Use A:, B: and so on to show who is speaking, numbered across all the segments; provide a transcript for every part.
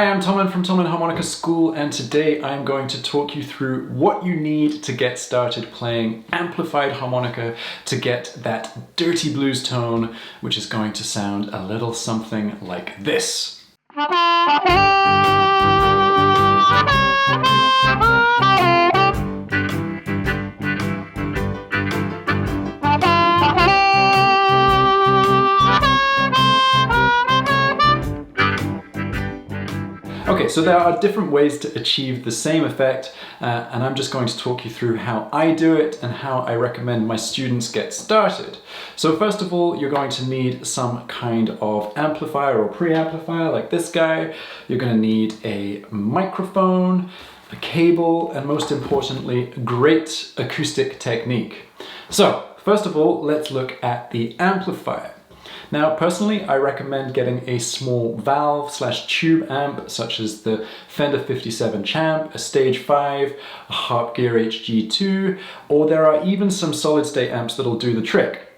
A: Hi, I'm Tomlin from Tomlin Harmonica School, and today I'm going to talk you through what you need to get started playing amplified harmonica to get that dirty blues tone, which is going to sound a little something like this. Okay, so there are different ways to achieve the same effect, and I'm just going to talk you through how I do it and how I recommend my students get started. So first of all, you're going to need some kind of amplifier or preamplifier like this guy. You're going to need a microphone, a cable, and most importantly, great acoustic technique. So first of all, let's look at the amplifier. Now, personally, I recommend getting a small valve/tube amp, such as the Fender 57 Champ, a Stage 5, a Harp Gear HG2, or there are even some solid-state amps that'll do the trick.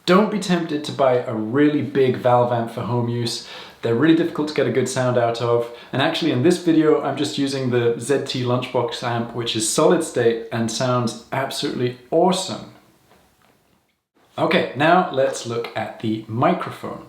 A: Don't be tempted to buy a really big valve amp for home use. They're really difficult to get a good sound out of. And actually, in this video, I'm just using the ZT Lunchbox amp, which is solid-state and sounds absolutely awesome. Okay, now let's look at the microphone.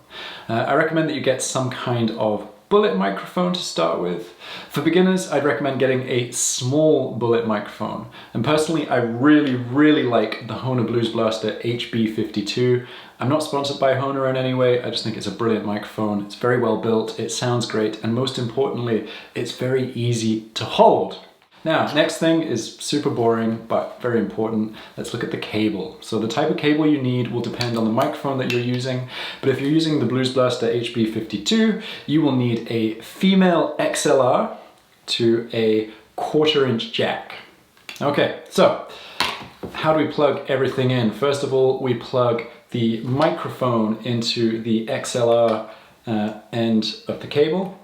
A: I recommend that you get some kind of bullet microphone to start with. For beginners, I'd recommend getting a small bullet microphone. And personally, I really like the Hohner Blues Blaster HB52. I'm not sponsored by Hohner in any way, I just think it's a brilliant microphone. It's very well built, it sounds great, and most importantly, it's very easy to hold. Now, next thing is super boring, but very important. Let's look at the cable. So the type of cable you need will depend on the microphone that you're using, but if you're using the Blues Blaster HB52, you will need a female XLR to a 1/4-inch jack. Okay, so how do we plug everything in? First of all, we plug the microphone into the XLR end of the cable.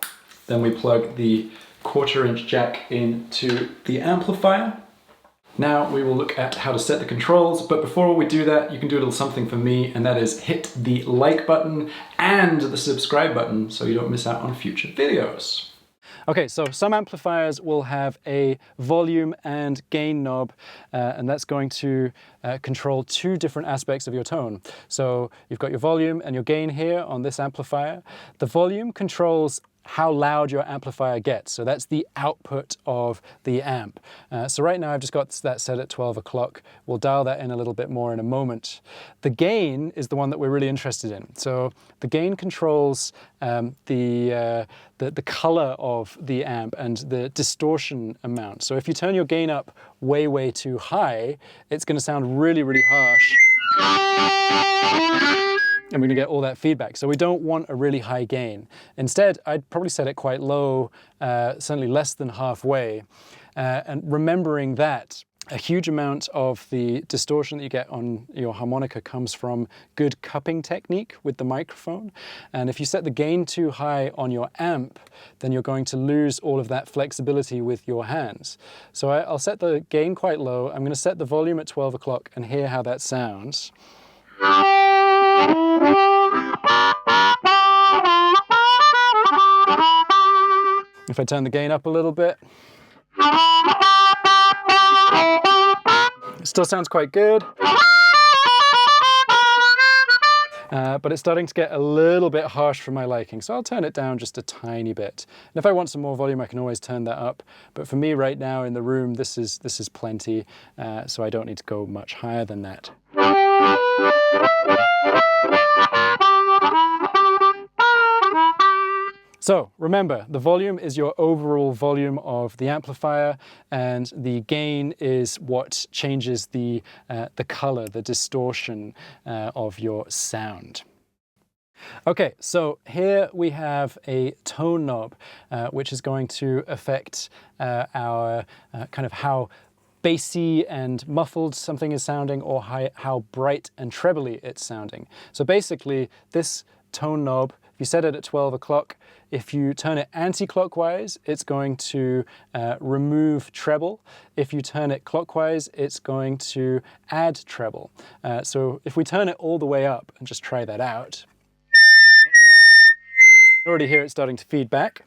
A: Then we plug the 1/4-inch jack into the amplifier. Now we will look at how to set the controls, but before we do that, you can do a little something for me, and that is hit the like button and the subscribe button so you don't miss out on future videos. Okay, so some amplifiers will have a volume and gain knob, and that's going to control two different aspects of your tone. So you've got your volume and your gain here on this amplifier. The volume controls how loud your amplifier gets. So that's the output of the amp. So right now I've just got that set at 12 o'clock. We'll dial that in a little bit more in a moment. The gain is the one that we're really interested in. So the gain controls the color of the amp and the distortion amount. So if you turn your gain up way too high, it's going to sound really harsh. And we're going to get all that feedback. So we don't want a really high gain. Instead, I'd probably set it quite low, certainly less than halfway. And remembering that a huge amount of the distortion that you get on your harmonica comes from good cupping technique with the microphone. And if you set the gain too high on your amp, then you're going to lose all of that flexibility with your hands. So I'll set the gain quite low. I'm going to set the volume at 12 o'clock and hear how that sounds. If I turn the gain up a little bit, it still sounds quite good. But it's starting to get a little bit harsh for my liking, so I'll turn it down just a tiny bit. And if I want some more volume, I can always turn that up. But for me right now in the room, this is plenty, so I don't need to go much higher than that. So remember, the volume is your overall volume of the amplifier, and the gain is what changes the color, the distortion of your sound. Okay, so here we have a tone knob, which is going to affect our kind of how bassy and muffled something is sounding, or how bright and trebly it's sounding. So basically, this tone knob, if you set it at 12 o'clock, if you turn it anti-clockwise, it's going to remove treble. If you turn it clockwise, it's going to add treble. So if we turn it all the way up and just try that out, you already hear it starting to feed back.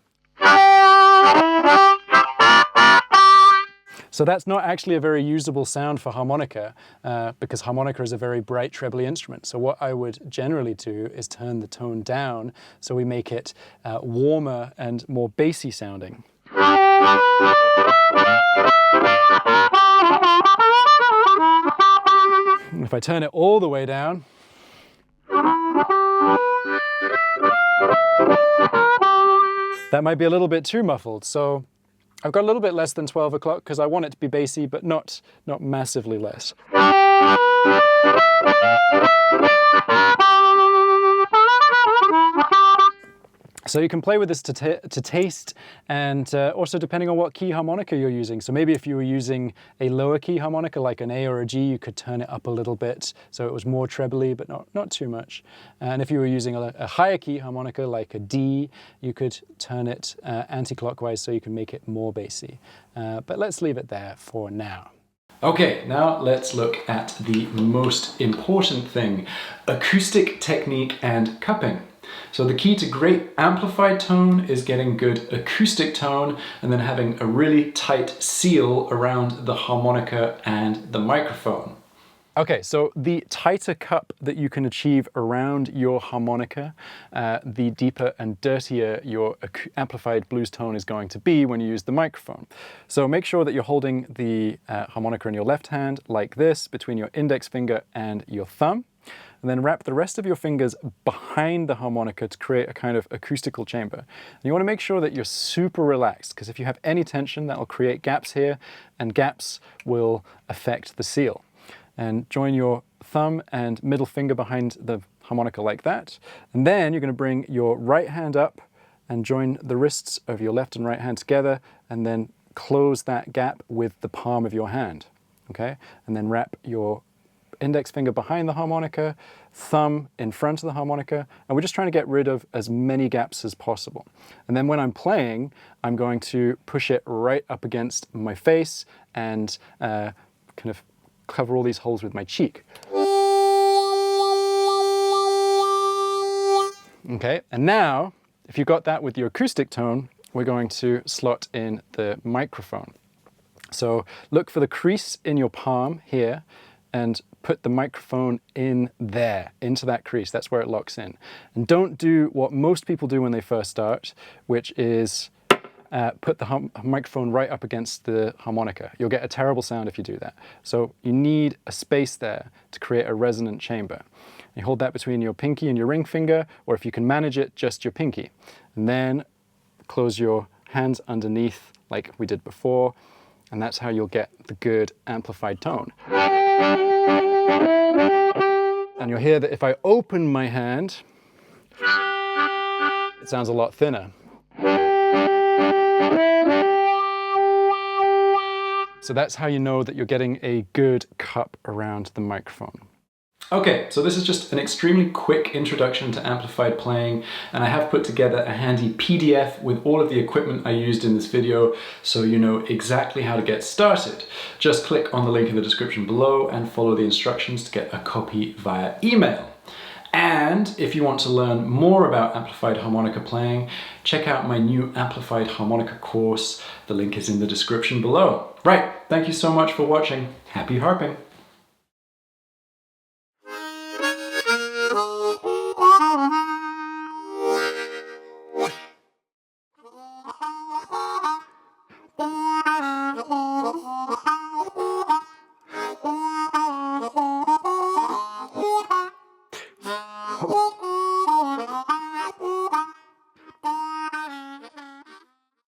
A: So that's not actually a very usable sound for harmonica because harmonica is a very bright trebly instrument. So what I would generally do is turn the tone down so we make it warmer and more bassy sounding. If I turn it all the way down, that might be a little bit too muffled. So I've got a little bit less than 12 o'clock because I want it to be bassy, but not massively less. So you can play with this to taste, and also depending on what key harmonica you're using. So maybe if you were using a lower key harmonica like an A or a G, you could turn it up a little bit so it was more trebly, but not too much. And if you were using a higher key harmonica like a D, you could turn it anti-clockwise so you can make it more bassy. But let's leave it there for now. Okay, now let's look at the most important thing, acoustic technique and cupping. So the key to great amplified tone is getting good acoustic tone and then having a really tight seal around the harmonica and the microphone. Okay, so the tighter cup that you can achieve around your harmonica, the deeper and dirtier your amplified blues tone is going to be when you use the microphone. So make sure that you're holding the harmonica in your left hand like this between your index finger and your thumb. And then wrap the rest of your fingers behind the harmonica to create a kind of acoustical chamber. And you want to make sure that you're super relaxed, because if you have any tension, that will create gaps here, and gaps will affect the seal. And join your thumb and middle finger behind the harmonica like that. And then you're going to bring your right hand up and join the wrists of your left and right hand together, and then close that gap with the palm of your hand. Okay? And then wrap your index finger behind the harmonica, thumb in front of the harmonica, and we're just trying to get rid of as many gaps as possible. And then when I'm playing, I'm going to push it right up against my face and kind of cover all these holes with my cheek. Okay, and now, if you've got that with your acoustic tone, we're going to slot in the microphone. So look for the crease in your palm here, and put the microphone in there, into that crease. That's where it locks in. And don't do what most people do when they first start, which is put the microphone right up against the harmonica. You'll get a terrible sound if you do that. So you need a space there to create a resonant chamber. You hold that between your pinky and your ring finger, or if you can manage it, just your pinky. And then close your hands underneath like we did before, and that's how you'll get the good amplified tone. And you'll hear that if I open my hand, it sounds a lot thinner. So that's how you know that you're getting a good cup around the microphone. Okay, so this is just an extremely quick introduction to amplified playing, and I have put together a handy PDF with all of the equipment I used in this video so you know exactly how to get started. Just click on the link in the description below and follow the instructions to get a copy via email. And if you want to learn more about amplified harmonica playing, check out my new Amplified Harmonica course. The link is in the description below. Right, thank you so much for watching. Happy harping! Oh.